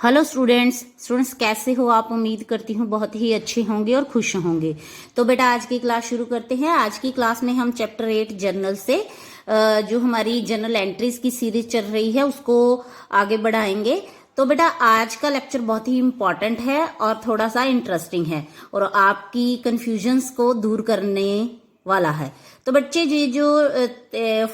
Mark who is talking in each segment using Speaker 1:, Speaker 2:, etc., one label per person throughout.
Speaker 1: Hello students कैसे हो आप। उम्मीद करती हूँ बहुत ही अच्छे होंगे और खुश होंगे। तो बेटा आज की क्लास शुरू करते हैं। आज की क्लास में हम चैप्टर 8 जर्नल से जो हमारी जर्नल एंट्रीज की सीरीज चल रही है उसको आगे बढ़ाएंगे। तो बेटा आज का लेक्चर बहुत ही इम्पोर्टेंट है और थोड़ा सा इंटरेस्टिंग है और आपकी कंफ्यूजन्स को दूर करने वाला है। तो बच्चे ये जो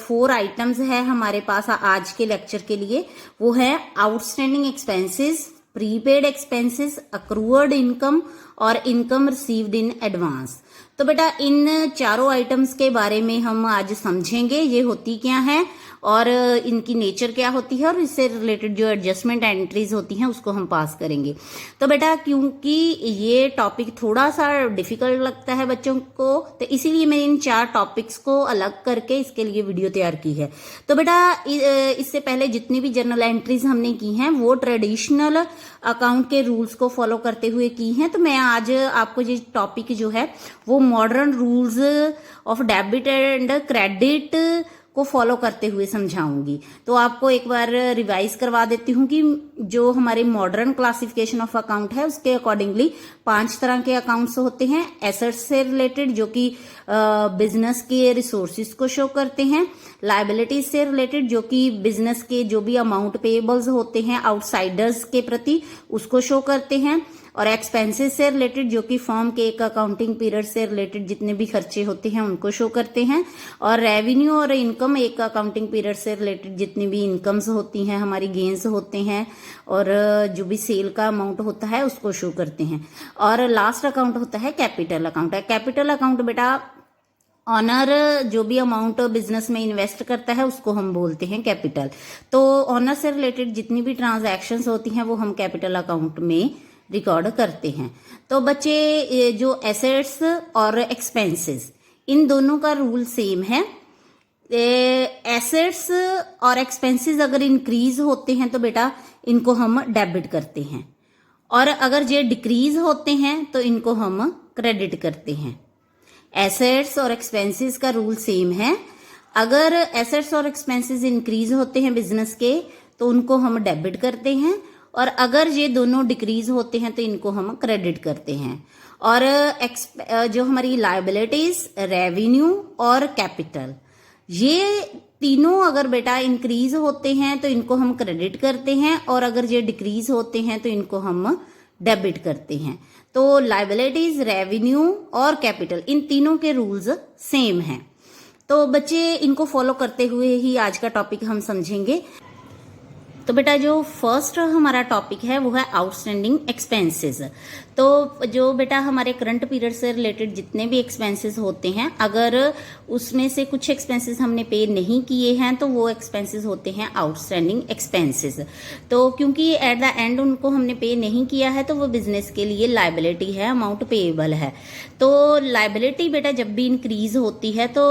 Speaker 1: 4 आइटम्स है हमारे पास आज के लेक्चर के लिए, वो है outstanding expenses, prepaid expenses, accrued income और इनकम रिसीव्ड इन एडवांस। तो बेटा इन चारों आइटम्स के बारे में हम आज समझेंगे, ये होती क्या है और इनकी नेचर क्या होती है और इससे रिलेटेड जो एडजस्टमेंट एंट्रीज होती हैं उसको हम पास करेंगे। तो बेटा क्योंकि ये टॉपिक थोड़ा सा डिफिकल्ट लगता है बच्चों को, तो इसीलिए मैंने इन 4 टॉपिक्स को अलग करके इसके लिए वीडियो तैयार की है। तो बेटा इससे पहले जितनी भी जर्नल एंट्रीज हमने की हैं वो ट्रेडिशनल अकाउंट के रूल्स को फॉलो करते हुए की हैं। तो मैं आज आपको ये टॉपिक जो है वो modern rules of debit and credit को फॉलो करते हुए समझाऊंगी। तो आपको एक बार रिवाइज करवा देती हूँ कि जो हमारे मॉडर्न क्लासिफिकेशन ऑफ अकाउंट है उसके अकॉर्डिंगली 5 तरह के अकाउंट्स होते हैं। एसेट्स से रिलेटेड जो कि बिजनेस के रिसोर्सेज को शो करते हैं, लायबिलिटीज से रिलेटेड जो कि बिजनेस के जो भी अमाउंट पेएबल्स होते हैं आउटसाइडर्स के प्रति उसको शो करते हैं, और एक्सपेंसेस से रिलेटेड जो कि फर्म के एक अकाउंटिंग पीरियड से रिलेटेड जितने भी खर्चे होते हैं उनको शो करते हैं, और रेवेन्यू और इनकम एक अकाउंटिंग पीरियड से रिलेटेड जितनी भी इनकम्स होती हैं हमारी गेन्स होते हैं और जो भी सेल का अमाउंट होता है उसको शो करते हैं। और लास्ट अकाउंट होता है कैपिटल अकाउंट। कैपिटल अकाउंट बेटा ऑनर जो भी अमाउंट बिजनेस में इन्वेस्ट करता है उसको हम बोलते हैं कैपिटल। तो ऑनर से रिलेटेड जितनी भी ट्रांजैक्शंस होती हैं वो हम कैपिटल अकाउंट में रिकॉर्ड करते हैं। तो बच्चे जो एसेट्स और एक्सपेंसेस इन दोनों का रूल सेम है। एसेट्स और एक्सपेंसेस अगर इंक्रीज होते हैं तो बेटा इनको हम डेबिट करते हैं, और अगर ये डिक्रीज होते हैं तो इनको हम क्रेडिट करते हैं। एसेट्स और एक्सपेंसेस का रूल सेम है। अगर एसेट्स और एक्सपेंसेस इंक्रीज होते हैं बिजनेस के तो उनको हम डेबिट करते हैं, और अगर ये दोनों डिक्रीज होते हैं तो इनको हम क्रेडिट करते हैं। और जो हमारी लायबिलिटीज, रेवेन्यू और कैपिटल, ये तीनों अगर बेटा इंक्रीज होते हैं तो इनको हम क्रेडिट करते हैं, और अगर ये डिक्रीज होते हैं तो इनको हम डेबिट करते हैं। तो लायबिलिटीज, रेवेन्यू और कैपिटल इन तीनों के रूल्स सेम हैं। तो बच्चे इनको फॉलो करते हुए ही आज का टॉपिक हम समझेंगे। तो बेटा जो फर्स्ट हमारा टॉपिक है वो है आउटस्टैंडिंग एक्सपेंसेस। तो जो बेटा हमारे करंट पीरियड से रिलेटेड जितने भी एक्सपेंसेस होते हैं, अगर उसमें से कुछ एक्सपेंसेस हमने पे नहीं किए हैं तो वो एक्सपेंसेस होते हैं आउटस्टैंडिंग एक्सपेंसेस। तो क्योंकि एट द एंड उनको हमने पे नहीं किया है तो वो बिजनेस के लिए लायबिलिटी है, अमाउंट पेएबल है। तो लायबिलिटी बेटा जब भी इंक्रीज होती है तो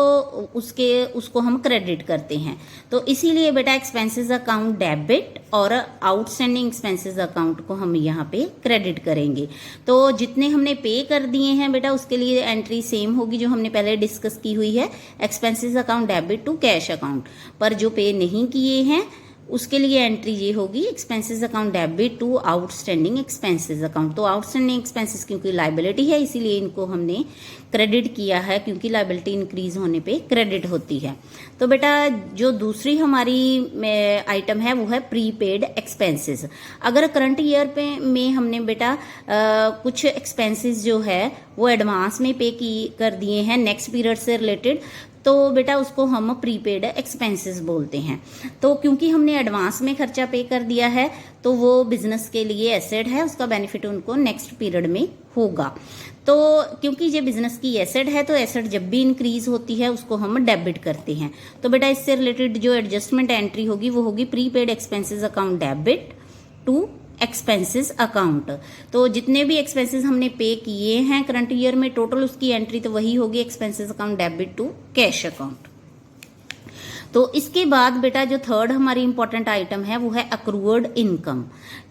Speaker 1: उसको हम क्रेडिट करते हैं। तो इसीलिए बेटा एक्सपेंसेस अकाउंट डेबिट और आउटस्टैंडिंग एक्सपेंसेस अकाउंट को हम यहाँ पे क्रेडिट करेंगे। तो जितने हमने पे कर दिए हैं बेटा उसके लिए एंट्री सेम होगी जो हमने पहले डिस्कस की हुई है, expenses account debit to cash account. पर जो पे नहीं किए हैं उसके लिए एंट्री ये होगी expenses account debit to outstanding expenses account. तो आउटस्टैंडिंग एक्सपेंसेस क्योंकि लायबिलिटी है इसीलिए इनको हमने क्रेडिट किया है, क्योंकि लायबिलिटी इंक्रीज होने पे क्रेडिट होती है। तो बेटा जो दूसरी हमारी आइटम है वो है प्रीपेड एक्सपेंसेस। अगर करंट ईयर में हमने बेटा कुछ एक्सपेंसेस जो है वो एडवांस में पे कर दिए हैं नेक्स्ट पीरियड से रिलेटेड, तो बेटा उसको हम प्रीपेड एक्सपेंसेस बोलते हैं। तो क्योंकि हमने एडवांस में खर्चा पे कर दिया है तो वो बिजनेस के लिए एसेट है, उसका बेनिफिट उनको नेक्स्ट पीरियड में होगा। तो क्योंकि ये बिजनेस की एसेट है तो एसेट जब भी इंक्रीज होती है उसको हम डेबिट करते हैं। तो बेटा इससे रिलेटेड जो एडजस्टमेंट एंट्री होगी वो होगी prepaid expenses account debit to expenses account. तो जितने भी एक्सपेंसेस हमने पे किए हैं करंट ईयर में टोटल उसकी एंट्री तो वही होगी expenses account debit to cash account. तो इसके बाद बेटा जो थर्ड हमारी इंपॉर्टेंट आइटम है वो है अक्रूअर्ड इनकम।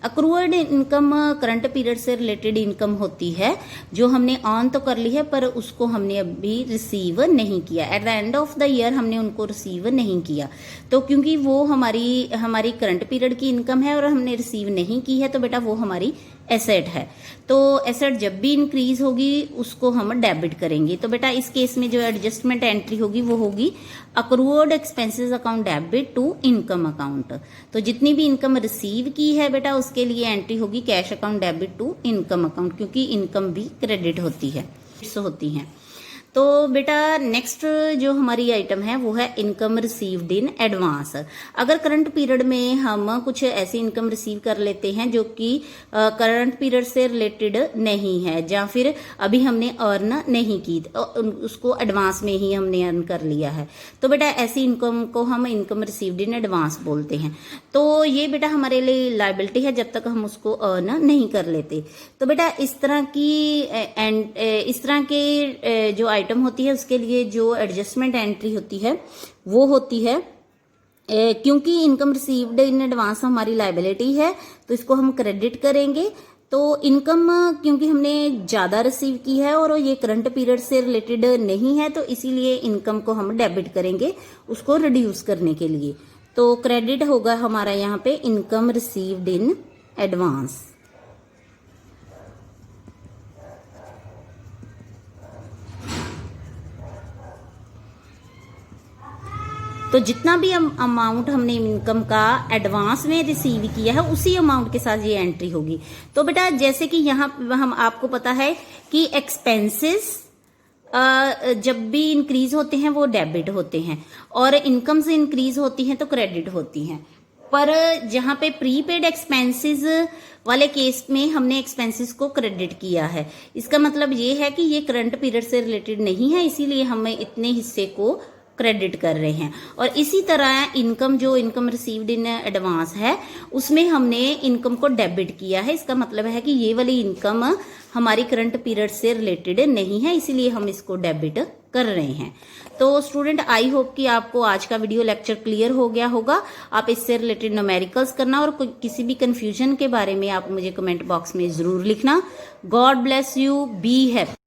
Speaker 1: अक्रूअर्ड इनकम करंट पीरियड से रिलेटेड इनकम होती है जो हमने अर्न तो कर ली है पर उसको हमने अभी रिसीव नहीं किया, at the end of the year हमने उनको रिसीव नहीं किया। तो क्योंकि वो हमारी करंट पीरियड की इनकम है और हमने रिसीव नहीं की है तो बेटा वो हमारी एसेट है। तो एसेट जब भी इंक्रीज होगी उसको हम डेबिट करेंगे। तो बेटा इस केस में जो एडजस्टमेंट एंट्री होगी वो होगी accrued expenses account debit to income account. तो जितनी भी इनकम रिसीव की है बेटा उसके लिए एंट्री होगी cash account debit to income account, क्योंकि इनकम भी क्रेडिट होती है। तो बेटा नेक्स्ट जो हमारी आइटम है वो है इनकम रिसीव्ड इन एडवांस। अगर करंट पीरियड में हम कुछ ऐसी इनकम रिसीव कर लेते हैं जो कि करंट पीरियड से रिलेटेड नहीं है या फिर अभी हमने अर्न नहीं की, उसको एडवांस में ही हमने अर्न कर लिया है, तो बेटा ऐसी इनकम को हम इनकम रिसीव्ड इन एडवांस बोलते हैं। तो ये बेटा हमारे लिए लायबिलिटी है जब तक हम उसको अर्न नहीं कर लेते। तो बेटा इस तरह के जो आइटम होती है उसके लिए जो एडजस्टमेंट एंट्री होती है वो होती है क्योंकि इनकम रिसीव्ड इन एडवांस हमारी लायबिलिटी है तो इसको हम क्रेडिट करेंगे। तो इनकम क्योंकि हमने ज्यादा रिसीव की है और ये करंट पीरियड से रिलेटेड नहीं है तो इसीलिए इनकम को हम डेबिट करेंगे उसको रिड्यूस करने के लिए। तो क्रेडिट होगा हमारा यहाँ पे इनकम रिसीव्ड इन एडवांस। तो जितना भी अमाउंट हमने इनकम का एडवांस में रिसीव किया है उसी अमाउंट के साथ ये एंट्री होगी। तो बेटा जैसे कि यहाँ हम आपको पता है कि एक्सपेंसेस जब भी इंक्रीज होते हैं वो डेबिट होते हैं और इनकम से इंक्रीज होती हैं तो क्रेडिट होती हैं। पर जहां पे प्रीपेड एक्सपेंसेस वाले केस में हमने एक्सपेंसेस को क्रेडिट किया है, इसका मतलब ये है कि ये करंट पीरियड से रिलेटेड नहीं है, इसीलिए हमें इतने हिस्से को क्रेडिट कर रहे हैं। और इसी तरह इनकम जो इनकम रिसीव्ड इन एडवांस है उसमें हमने इनकम को डेबिट किया है, इसका मतलब है कि ये वाली इनकम हमारी करंट पीरियड से रिलेटेड नहीं है, इसीलिए हम इसको डेबिट कर रहे हैं। तो स्टूडेंट आई होप कि आपको आज का वीडियो लेक्चर क्लियर हो गया होगा। आप इससे रिलेटेड न्यूमेरिकल्स करना और किसी भी कंफ्यूजन के बारे में आप मुझे कमेंट बॉक्स में जरूर लिखना। God bless you, be happy.